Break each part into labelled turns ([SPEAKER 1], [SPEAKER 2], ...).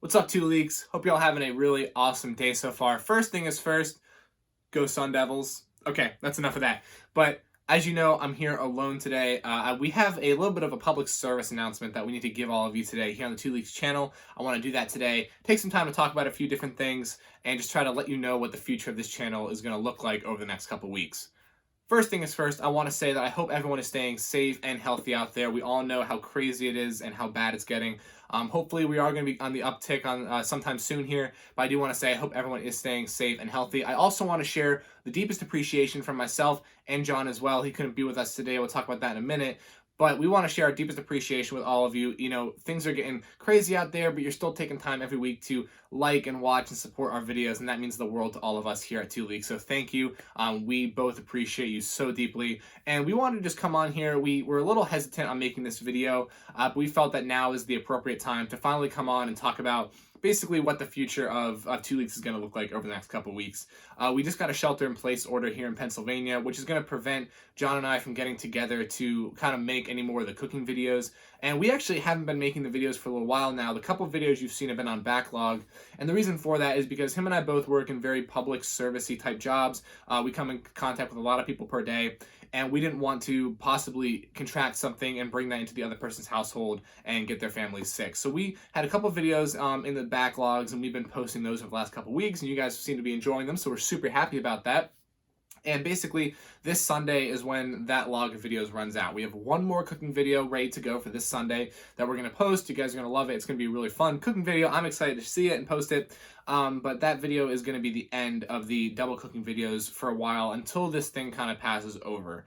[SPEAKER 1] What's up, 2Leeks? Hope y'all having a really awesome day so far. First thing is first, go Sun Devils. Okay, that's enough of that. But as you know, I'm here alone today. We have a little bit of a public service announcement that we need to give all of you today here on the 2Leeks channel. I want to do that today. Take some time to talk about a few different things and just try to let you know what the future of this channel is going to look like over the next couple weeks. First thing is first, I want to say that I hope everyone is staying safe and healthy out there. We all know how crazy it is and how bad it's getting. Hopefully, we are going to be on the uptick on sometime soon here, but I do want to say I hope everyone is staying safe and healthy. I also want to share the deepest appreciation from myself and John as well. He couldn't be with us today. We'll talk about that in a minute. But we want to share our deepest appreciation with all of you. You know, things are getting crazy out there, but you're still taking time every week to like and watch and support our videos, and that means the world to all of us here at 2Leeks. So thank you. We both appreciate you so deeply. And we wanted to just come on here. We were a little hesitant on making this video, but we felt that now is the appropriate time to finally come on and talk about basically what the future of 2Leeks is going to look like over the next couple weeks. We just got a shelter-in-place order here in Pennsylvania, which is going to prevent John and I from getting together to kind of make any more of the cooking videos. And we actually haven't been making the videos for a little while now. The couple videos you've seen have been on backlog. And the reason for that is because him and I both work in very public service-y type jobs. We come in contact with a lot of people per day. And we didn't want to possibly contract something and bring that into the other person's household and get their families sick. So we had a couple of videos in the backlogs, and we've been posting those over the last couple of weeks, and you guys seem to be enjoying them, so we're super happy about that. And basically, this Sunday is when that log of videos runs out. We have one more cooking video ready to go for this Sunday that we're going to post. You guys are going to love it. It's going to be a really fun cooking video. I'm excited to see it and post it. But that video is going to be the end of the double cooking videos for a while until this thing kind of passes over.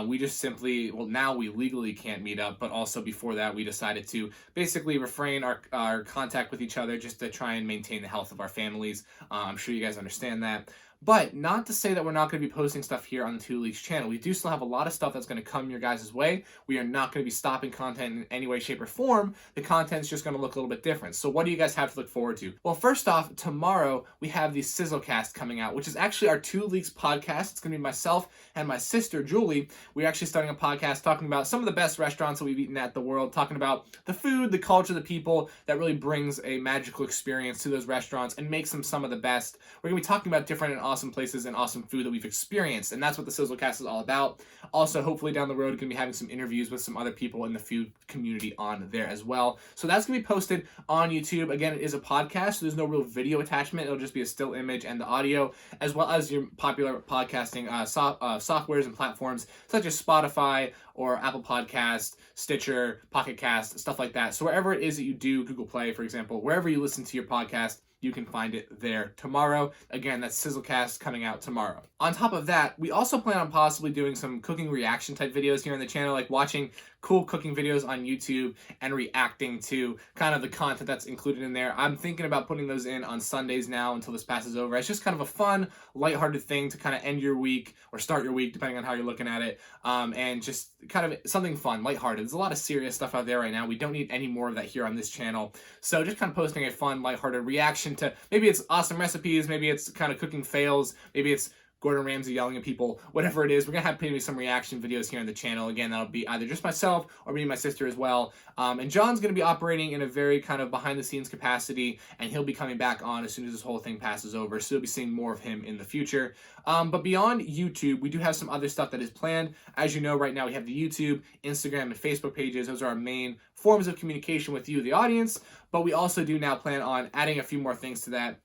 [SPEAKER 1] We just simply, well, now we legally can't meet up, but also before that, we decided to basically refrain our contact with each other just to try and maintain the health of our families. I'm sure you guys understand that. But not to say that we're not going to be posting stuff here on the 2Leeks channel. We do still have a lot of stuff that's going to come your guys' way. We are not going to be stopping content in any way, shape, or form. The content's just going to look a little bit different. So what do you guys have to look forward to? Well, first off, tomorrow we have the Sizzlecast coming out, which is actually our 2Leeks podcast. It's going to be myself and my sister, Julie. We're actually starting a podcast talking about some of the best restaurants that we've eaten at the world, talking about the food, the culture, the people that really brings a magical experience to those restaurants and makes them some of the best. We're going to be talking about different and awesome places and awesome food that we've experienced, and that's what the Sizzlecast is all about. Also, hopefully down the road, going to be having some interviews with some other people in the food community on there as well. So that's going to be posted on YouTube. Again, it is a podcast, so there's no real video attachment. It'll just be a still image and the audio, as well as your popular podcasting softwares and platforms such as Spotify or Apple Podcast, Stitcher, Pocket Cast, stuff like that. So wherever it is that you do, Google Play, for example, wherever you listen to your podcast, you can find it there tomorrow. Again, that's Sizzlecast coming out tomorrow. On top of that, we also plan on possibly doing some cooking reaction type videos here on the channel, like watching cool cooking videos on YouTube and reacting to kind of the content that's included in there. I'm thinking about putting those in on Sundays now until this passes over. It's just kind of a fun, lighthearted thing to kind of end your week or start your week, depending on how you're looking at it, and just kind of something fun, lighthearted. There's a lot of serious stuff out there right now. We don't need any more of that here on this channel. So just kind of posting a fun, lighthearted reaction to maybe it's awesome recipes, maybe it's kind of cooking fails, maybe it's Gordon Ramsay yelling at people, whatever it is. We're going to have maybe some reaction videos here on the channel. Again, that'll be either just myself or maybe my sister as well. And John's going to be operating in a very kind of behind-the-scenes capacity, and he'll be coming back on as soon as this whole thing passes over. So you'll be seeing more of him in the future. But beyond YouTube, we do have some other stuff that is planned. As you know, right now we have the YouTube, Instagram, and Facebook pages. Those are our main forms of communication with you, the audience. But we also do now plan on adding a few more things to that.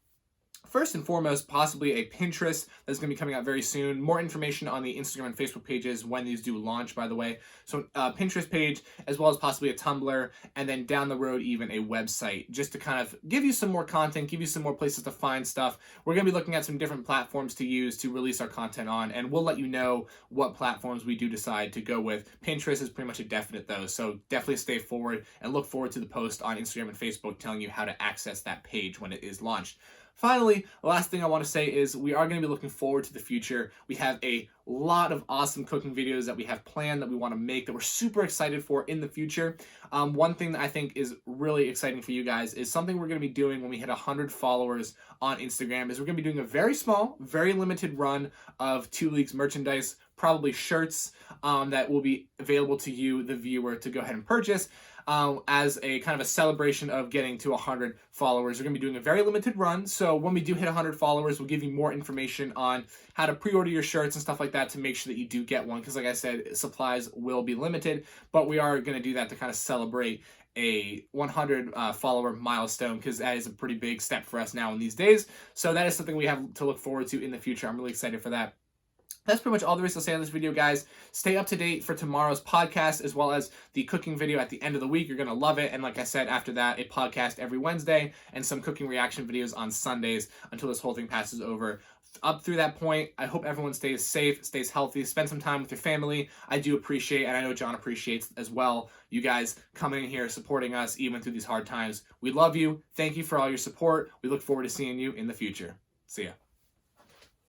[SPEAKER 1] First and foremost, possibly a Pinterest that's going to be coming out very soon. More information on the Instagram and Facebook pages when these do launch, by the way. So Pinterest page, as well as possibly a Tumblr, and then down the road, even a website, just to kind of give you some more content, give you some more places to find stuff. We're going to be looking at some different platforms to use to release our content on, and we'll let you know what platforms we do decide to go with. Pinterest is pretty much a definite, though, so definitely stay forward and look forward to the post on Instagram and Facebook telling you how to access that page when it is launched. Finally, the last thing I want to say is we are going to be looking forward to the future. We have a lot of awesome cooking videos that we have planned that we want to make that we're super excited for in the future. One thing that I think is really exciting for you guys is something we're going to be doing when we hit 100 followers on Instagram is we're going to be doing a very small, very limited run of 2Leeks merchandise, probably shirts that will be available to you, the viewer, to go ahead and purchase. as a kind of a celebration of getting to 100 followers. We're going to be doing a very limited run, so when we do hit 100 followers, we'll give you more information on how to pre-order your shirts and stuff like that to make sure that you do get one, because like I said, supplies will be limited, but we are going to do that to kind of celebrate a 100 follower milestone, because that is a pretty big step for us now in these days. So that is something we have to look forward to in the future. I'm really excited for that. That's pretty much all there is to say on this video, guys. Stay up to date for tomorrow's podcast, as well as the cooking video at the end of the week. You're going to love it. And like I said, after that, a podcast every Wednesday and some cooking reaction videos on Sundays until this whole thing passes over. Up through that point, I hope everyone stays safe, stays healthy, spend some time with your family. I do appreciate, and I know John appreciates as well, you guys coming in here, supporting us even through these hard times. We love you. Thank you for all your support. We look forward to seeing you in the future. See ya.